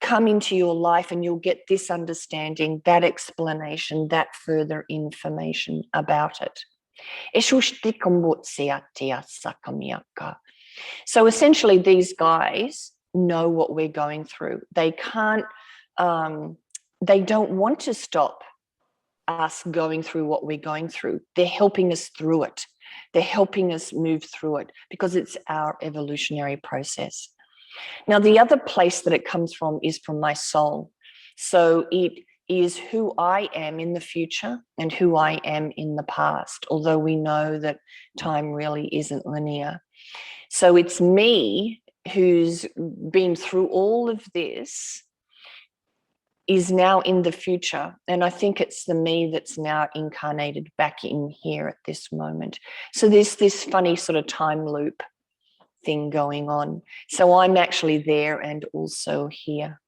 come into your life and you'll get this understanding, that explanation, that further information about it. So essentially, these guys know what we're going through. They can't, they don't want to stop us going through what we're going through. They're helping us through it. They're helping us move through it because it's our evolutionary process. Now, the other place that it comes from is from my soul. So it is who I am in the future and who I am in the past, although we know that time really isn't linear. So it's me who's been through all of this, is now in the future. And I think it's the me that's now incarnated back in here at this moment. So there's this funny sort of time loop thing going on. So I'm actually there and also here.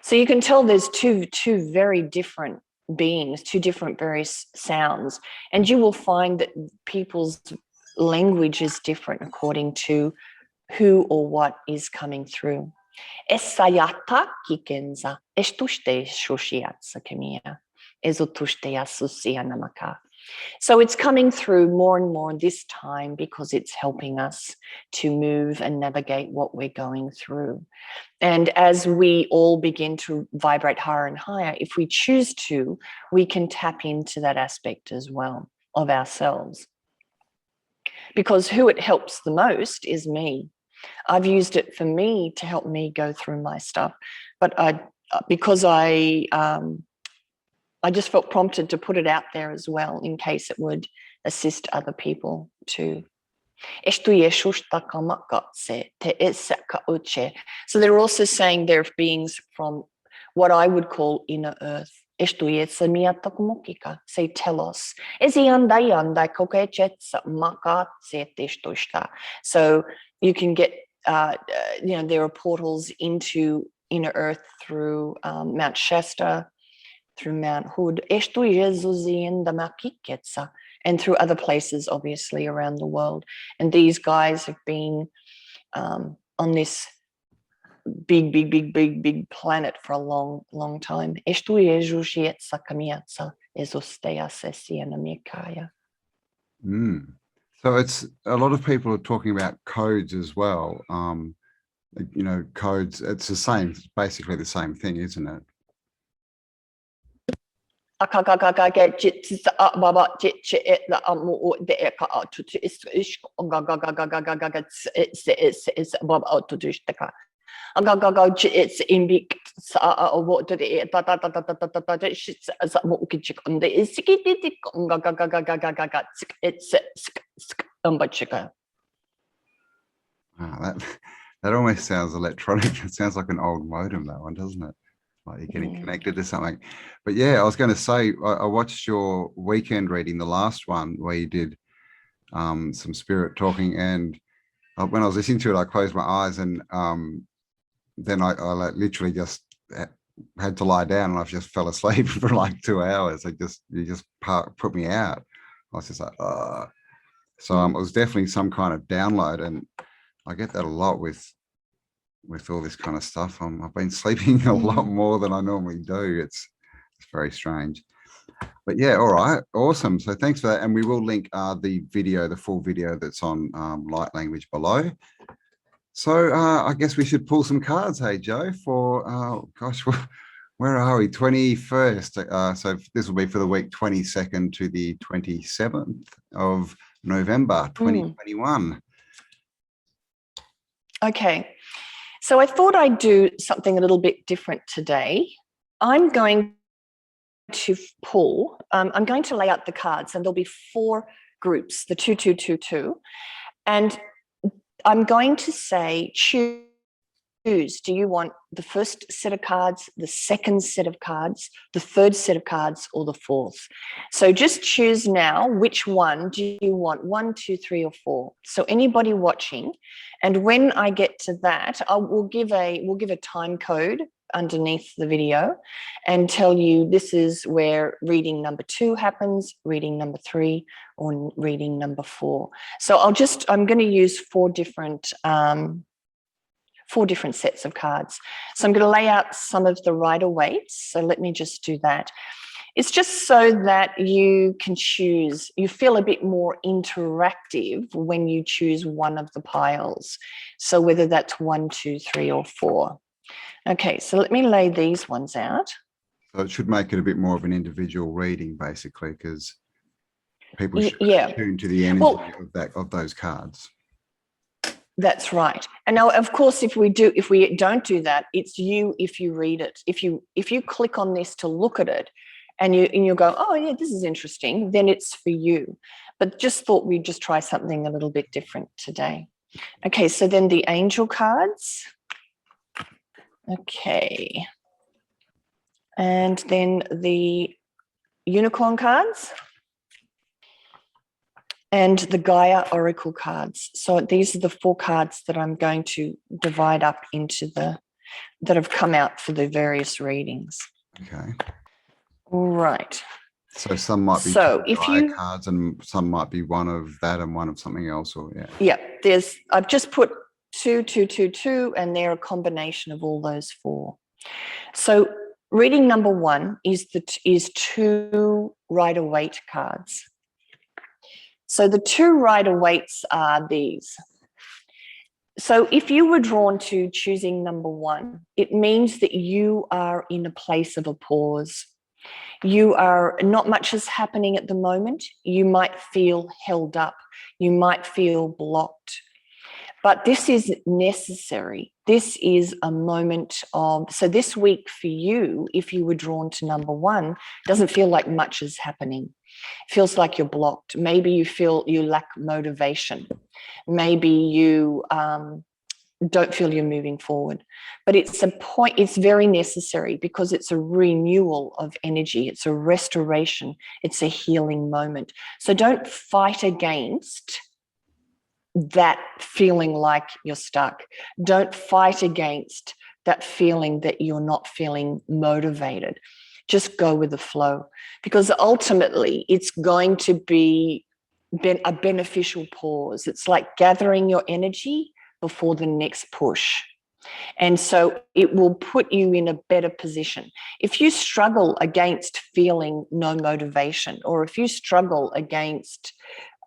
So you can tell there's two very different beings, two different various sounds, and you will find that people's language is different according to who or what is coming through. So it's coming through more and more this time because it's helping us to move and navigate what we're going through. And as we all begin to vibrate higher and higher, if we choose to, we can tap into that aspect as well of ourselves. Because who it helps the most is me. I've used it for me to help me go through my stuff. But because I just felt prompted to put it out there as well in case it would assist other people too. So they're also saying they're beings from what I would call inner earth. Say telos. So you can get, there are portals into inner earth through Mount Shasta, through Mount Hood, and through other places, obviously, around the world. And these guys have been on this big planet for a long time. So it's a lot of people are talking about codes as well. Codes, it's the same, basically the same thing, isn't it? It's in big what did it that almost sounds electronic. It sounds like an old modem, that one, doesn't it? Like you're getting connected to something. But yeah, I was going to say, I watched your weekend reading, the last one where you did some spirit talking, and when I was listening to it, I closed my eyes, and then I literally just had to lie down, and I just fell asleep for like 2 hours. You just put me out. I was just like, so it was definitely some kind of download, and I get that a lot with all this kind of stuff. I've been sleeping a lot more than I normally do. It's very strange. But yeah, all right, awesome. So thanks for that, and we will link the full video that's on Light Language below. So I guess we should pull some cards, hey Joe, for gosh, where are we? 21st. So this will be for the week 22nd to the 27th of November 2021. Okay. So I thought I'd do something a little bit different today. I'm going to pull, I'm going to lay out the cards, and there'll be 4 groups, the 2, 2, 2, 2. And I'm going to say, choose choose, do you want the first set of cards, the second set of cards, the third set of cards, or the fourth? So just choose now, which one do you want, 1, 2, 3, or 4? So anybody watching, and when I get to that, we'll give a time code underneath the video and tell you this is where reading number 2 happens, reading number 3, or reading number 4. So I'm going to use 4 different sets of cards. So I'm going to lay out some of the Rider-Waite's. So let me just do that. It's just so that you can choose, you feel a bit more interactive when you choose one of the piles. So whether that's 1, 2, 3, or 4. Okay, so let me lay these ones out. So it should make it a bit more of an individual reading, basically, because people should tune to the energy of those cards. That's right. And now, of course, if we don't do that, it's you if you read it. If you click on this to look at it, and you go, oh yeah, this is interesting, then it's for you. But just thought we'd just try something a little bit different today. Okay, so then the angel cards. Okay. And then the unicorn cards and the Gaia Oracle cards. So these are the 4 cards that I'm going to divide up into that have come out for the various readings. Okay. All right. So some might be Gaia cards and some might be one of that and one of something else, or yeah. Yeah, I've just put 2, 2, 2, 2, and they're a combination of all those 4. So reading number 1 is 2 Rider-Waite cards. So the 2 Rider-Waite's are these. So if you were drawn to choosing number 1, it means that you are in a place of a pause. Not much is happening at the moment. You might feel held up. You might feel blocked. But this is necessary. This is a moment so this week for you, if you were drawn to number 1, doesn't feel like much is happening. It feels like you're blocked. Maybe you feel you lack motivation. Maybe you don't feel you're moving forward. But it's very necessary because it's a renewal of energy. It's a restoration. It's a healing moment. So don't fight against that feeling like you're stuck. Don't fight against that feeling that you're not feeling motivated. Just go with the flow, because ultimately it's going to be a beneficial pause. It's like gathering your energy before the next push. And so it will put you in a better position. If you struggle against feeling no motivation, or if you struggle against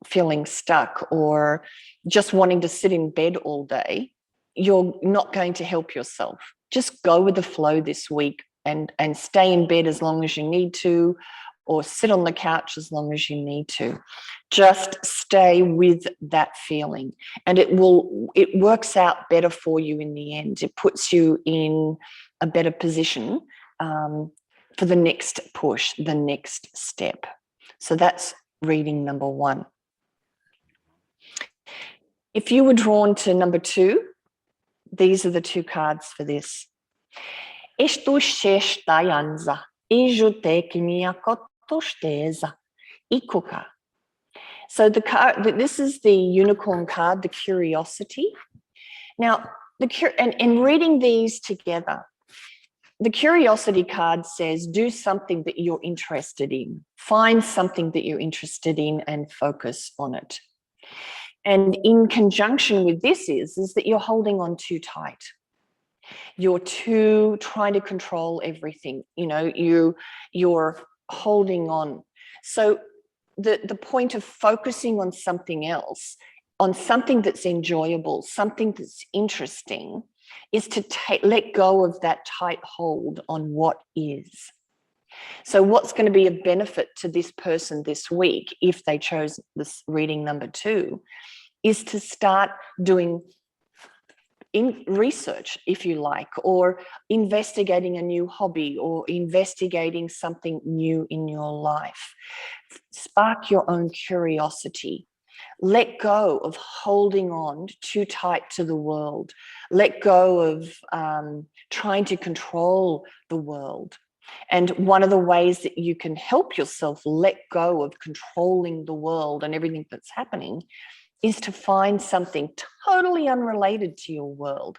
feeling stuck or just wanting to sit in bed all day, you're not going to help yourself. Just go with the flow this week and stay in bed as long as you need to, or sit on the couch as long as you need to. Just stay with that feeling, and it works out better for you in the end. It puts you in a better position for the next push, the next step. So that's reading number 1. If you were drawn to number 2, these are the 2 cards for this. Estou shestayanza, ijutekmia kotosteza, ikuka. So the card, this is the unicorn card, the curiosity. Now, and reading these together, the curiosity card says, do something that you're interested in. Find something that you're interested in and focus on it. And in conjunction with this is that you're holding on too tight. You're too trying to control everything. You're holding on. So the point of focusing on something else, on something that's enjoyable, something that's interesting, is to let go of that tight hold on what is. So what's going to be a benefit to this person this week, if they chose this reading number 2, is to start doing research, if you like, or investigating a new hobby, or investigating something new in your life. Spark your own curiosity. Let go of holding on too tight to the world. Let go of trying to control the world. And one of the ways that you can help yourself let go of controlling the world and everything that's happening is to find something totally unrelated to your world.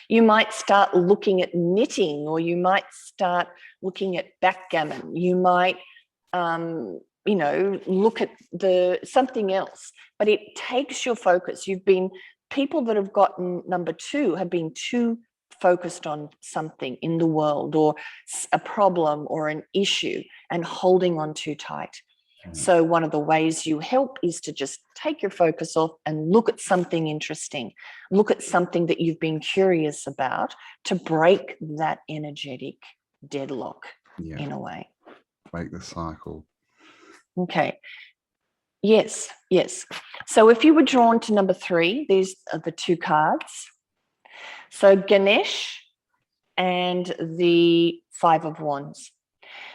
You might start looking at knitting, or you might start looking at backgammon. You might, look at something else, but it takes your focus. People that have gotten number 2 have been too focused on something in the world, or a problem or an issue, and holding on too tight. So one of the ways you help is to just take your focus off and look at something interesting. Look at something that you've been curious about to break that energetic deadlock in a way. Break the cycle. Okay. Yes. So if you were drawn to number 3, these are the 2 cards. So Ganesh and the 5 of Wands.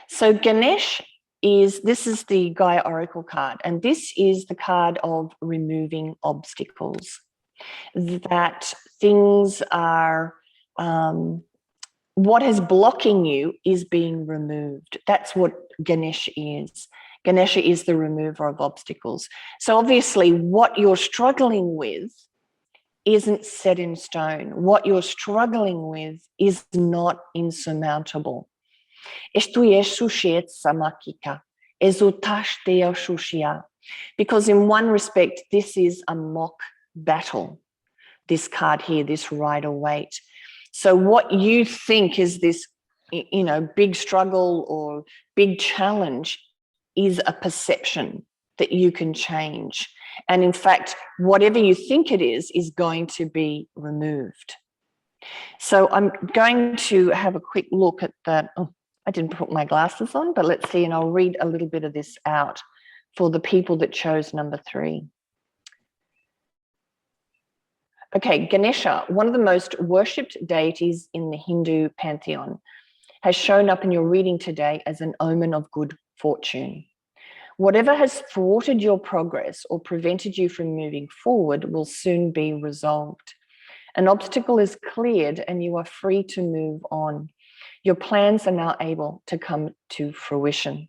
So Ganesh this is the Gaia Oracle card, and this is the card of removing obstacles. That things are, what is blocking you is being removed. That's what Ganesh is. Ganesha is the remover of obstacles. So obviously what you're struggling with isn't set in stone. What you're struggling with is not insurmountable. Because in one respect, this is a mock battle, this card here, this Rider-Waite. So what you think is this, big struggle or big challenge is a perception that you can change. And in fact, whatever you think it is going to be removed. So I'm going to have a quick look at that. Oh, I didn't put my glasses on, but let's see, and I'll read a little bit of this out for the people that chose number 3. Okay, Ganesha, one of the most worshipped deities in the Hindu pantheon, has shown up in your reading today as an omen of good fortune. Whatever has thwarted your progress or prevented you from moving forward will soon be resolved. An obstacle is cleared and you are free to move on. Your plans are now able to come to fruition.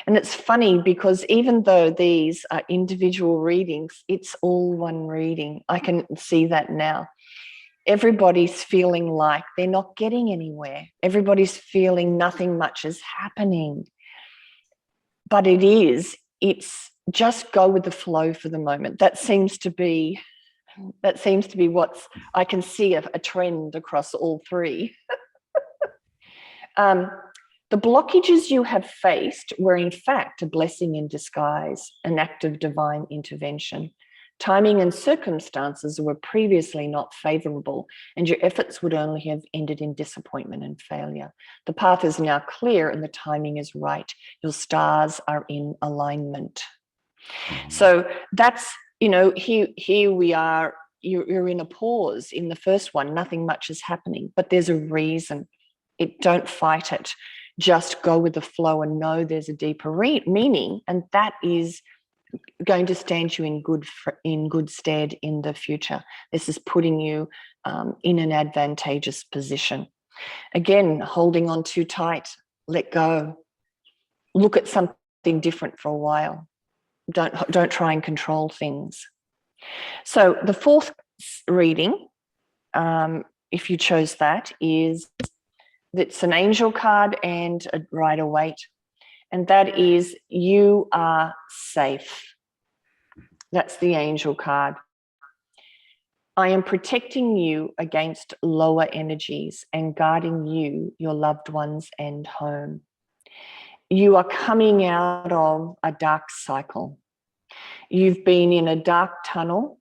And it's funny because even though these are individual readings, it's all one reading. I can see that now. Everybody's feeling like they're not getting anywhere. Everybody's feeling nothing much is happening. But it's just go with the flow for the moment. That seems to be what's, I can see a trend across all 3. The blockages you have faced were in fact a blessing in disguise, an act of divine intervention. Timing and circumstances were previously not favourable, and your efforts would only have ended in disappointment and failure. The path is now clear and the timing is right. Your stars are in alignment. So that's, here we are, you're in a pause in the first one, nothing much is happening, but there's a reason. Don't fight it. Just go with the flow and know there's a deeper meaning, and that is going to stand you in good stead in the future. This is putting you in an advantageous position. Again, holding on too tight, let go. Look at something different for a while. Don't try and control things. So the 4th reading, if you chose that, it's an angel card and a Rider-Waite, and that is you are safe. That's the angel card. I am protecting you against lower energies and guarding you, your loved ones, and home. You are coming out of a dark cycle. You've been in a dark tunnel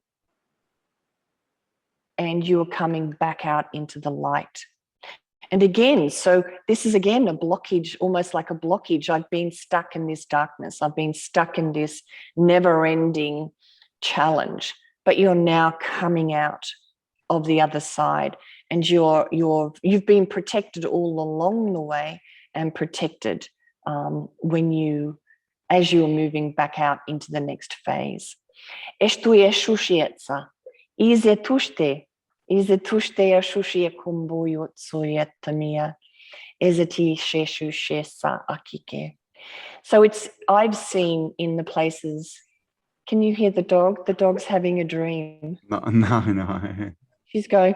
and you are coming back out into the light. And again, so this is again a blockage, almost like a blockage. I've been stuck in this darkness. I've been stuck in this never-ending challenge, but you're now coming out of the other side, and you've been protected all along the way, and protected as you're moving back out into the next phase. Estu e shushietsa. Ize tushte a shushie kumbuyo tsuyetamia. Ezeti sheshu shesa akike. So I've seen in the places. Can you hear the dog? The dog's having a dream. No. She's going.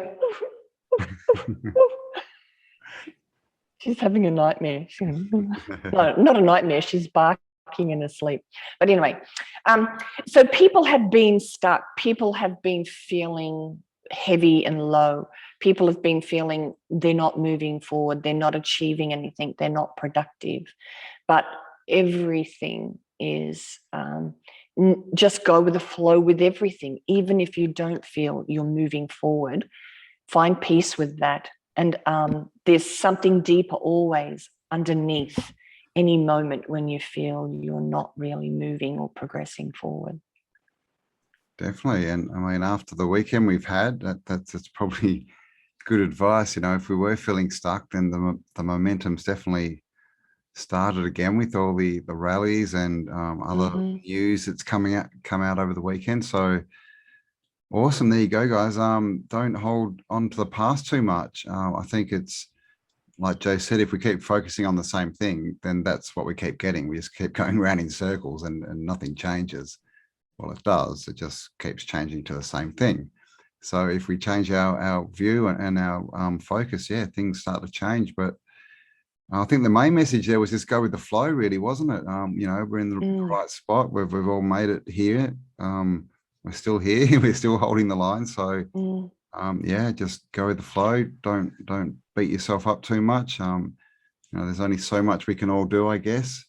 She's having a nightmare. No, not a nightmare. She's barking in her sleep. But anyway, so people have been stuck. People have been feeling heavy and low. People have been feeling they're not moving forward. They're not achieving anything. They're not productive. But everything is just go with the flow with everything. Even if you don't feel you're moving forward, find peace with that. And there's something deeper always underneath any moment when you feel you're not really moving or progressing forward. Definitely. And I mean, after the weekend we've had, that's probably good advice. You know, if we were feeling stuck, then the momentum's definitely started again with all the rallies and other news that's come out over the weekend. So awesome. There you go, guys. Don't hold on to the past too much. I think it's like Joe said, if we keep focusing on the same thing, then that's what we keep getting. We just keep going around in circles and nothing changes. Well, it does. It just keeps changing to the same thing. So if we change our view and our focus, yeah, things start to change. But I think the main message there was just go with the flow, really, wasn't it? You know, we're in the right spot. We've all made it here. We're still here. We're still holding the line. So yeah, just go with the flow. Don't beat yourself up too much. You know, there's only so much we can all do, I guess.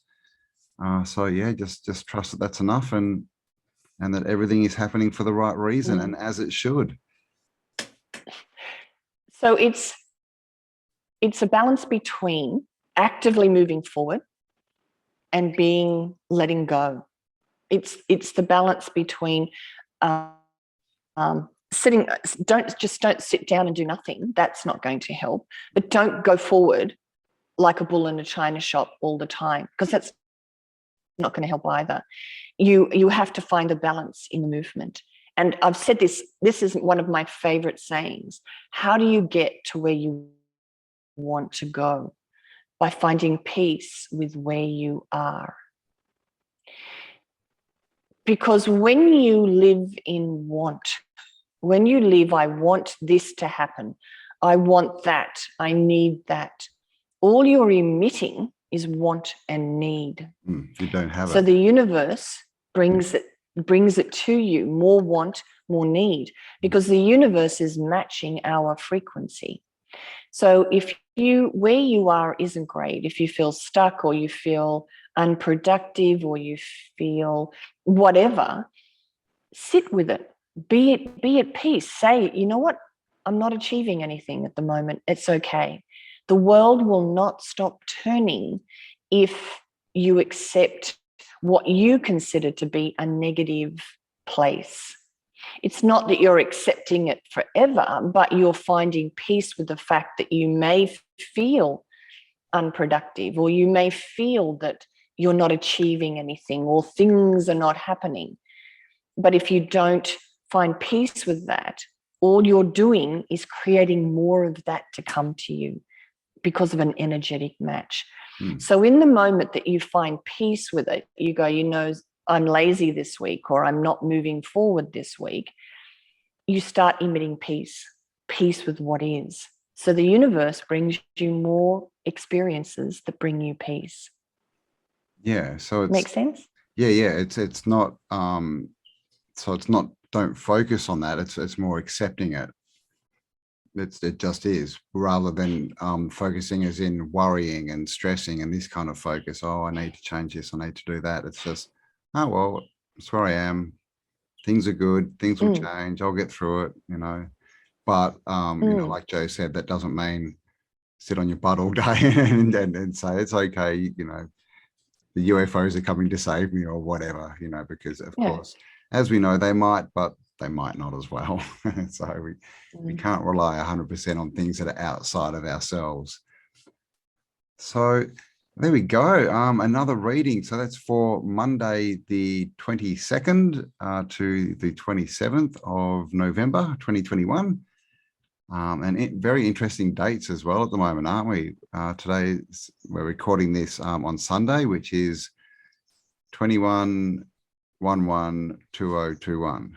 So yeah, just trust that that's enough and that everything is happening for the right reason and as it should. So it's a balance between actively moving forward and letting go. It's the balance between sitting. Don't sit down and do nothing. That's not going to help. But don't go forward like a bull in a china shop all the time, because that's not going to help either. You have to find a balance in the movement. And I've said this is one of my favorite sayings. How do you get to where you want to go? By finding peace with where you are. Because when you live in want, when you live, I want this to happen, I want that, I need that, all you're emitting is want and need. You don't have it. So the universe brings it to you, more want, more need, because the universe is matching our frequency. So if where you are isn't great, if you feel stuck or you feel unproductive or you feel whatever, sit with it. Be at peace. Say, you know what? I'm not achieving anything at the moment. It's okay. The world will not stop turning if you accept what you consider to be a negative place. It's not that you're accepting it forever, but you're finding peace with the fact that you may feel unproductive, or you may feel that you're not achieving anything, or things are not happening. But if you don't find peace with that, all you're doing is creating more of that to come to you because of an energetic match. So in the moment that you find peace with it, you go, you know, I'm lazy this week, or I'm not moving forward this week, you start emitting peace with what is. So the universe brings you more experiences that bring you peace. Yeah. So it makes sense. Yeah. It's not. So it's not. Don't focus on that. It's more accepting it. It just is, rather than focusing as in worrying and stressing and this kind of focus. Oh, I need to change this. I need to do that. It's just, oh well, it's where I am. Things are good. Things will change. I'll get through it. You know. But you know, like Joe said, that doesn't mean sit on your butt all day and say it's okay. You know, the UFOs are coming to save me or whatever. You know, because of course, as we know, they might, but they might not as well. So we can't rely 100% on things that are outside of ourselves. So There we go. Another reading. So that's for Monday, the 22nd to the 27th of November, 2021. And very interesting dates as well at the moment, aren't we? Today, we're recording this on Sunday, which is 21/11/2021.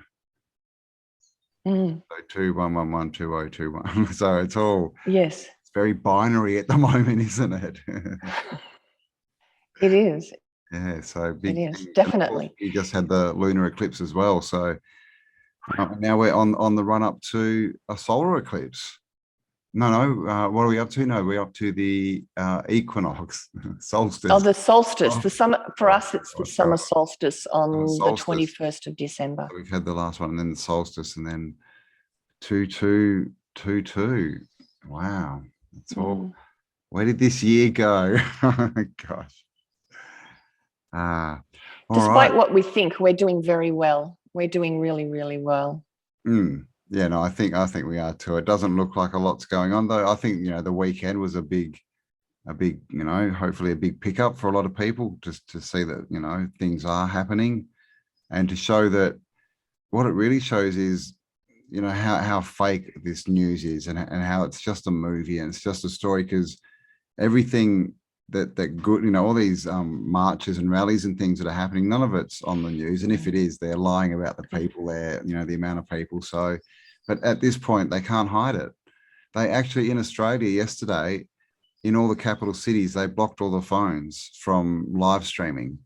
So 21/11/2021. So it's all Yes, it's very binary at the moment, isn't it? it is. Yeah, so It big is thing. And of course, definitely. we just had the lunar eclipse as well. So now we're on the run up to a solar eclipse. No, what are we up to? No, we're up to the equinox, solstice. Oh, the solstice, Oh, the summer, for us, it's the gosh, summer solstice the on the solstice. 21st of December. So we've had the last one, and then the solstice, and then 2222. Wow, that's all. Where did this year go? Oh my gosh. All Despite right. what we think, we're doing very well. We're doing really, really well. Yeah, no, I think we are too. It doesn't look like a lot's going on though. I think, the weekend was a big, hopefully a big pickup for a lot of people, just to see that, things are happening, and to show that what it really shows is, how fake this news is, and how it's just a movie and it's just a story, because everything that good, all these marches and rallies and things that are happening, none of it's on the news. And if it is, they're lying about the people there, the amount of people. So, but at this point, they can't hide it. They actually, in Australia yesterday, in all the capital cities, they blocked all the phones from live streaming.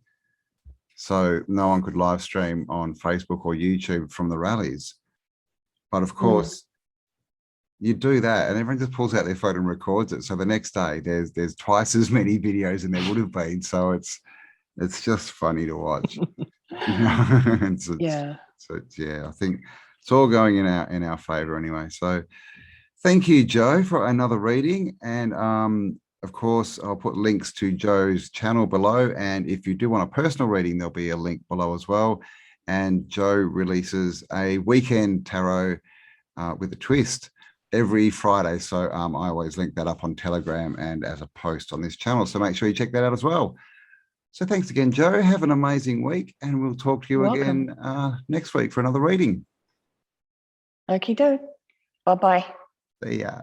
So no one could live stream on Facebook or YouTube from the rallies. But of course, you do that and everyone just pulls out their phone and records it. So the next day there's twice as many videos than there would have been. So it's just funny to watch. Yeah. So yeah, I think it's all going in our favor anyway. So thank you, Jo, for another reading. And of course, I'll put links to Jo's channel below. And if you do want a personal reading, there'll be a link below as well. And Jo releases a weekend tarot with a twist every Friday. So I always link that up on Telegram and as a post on this channel. So make sure you check that out as well. So thanks again, Jo. Have an amazing week, and we'll talk to you again next week for another reading. Okie doke. Bye-bye. See ya.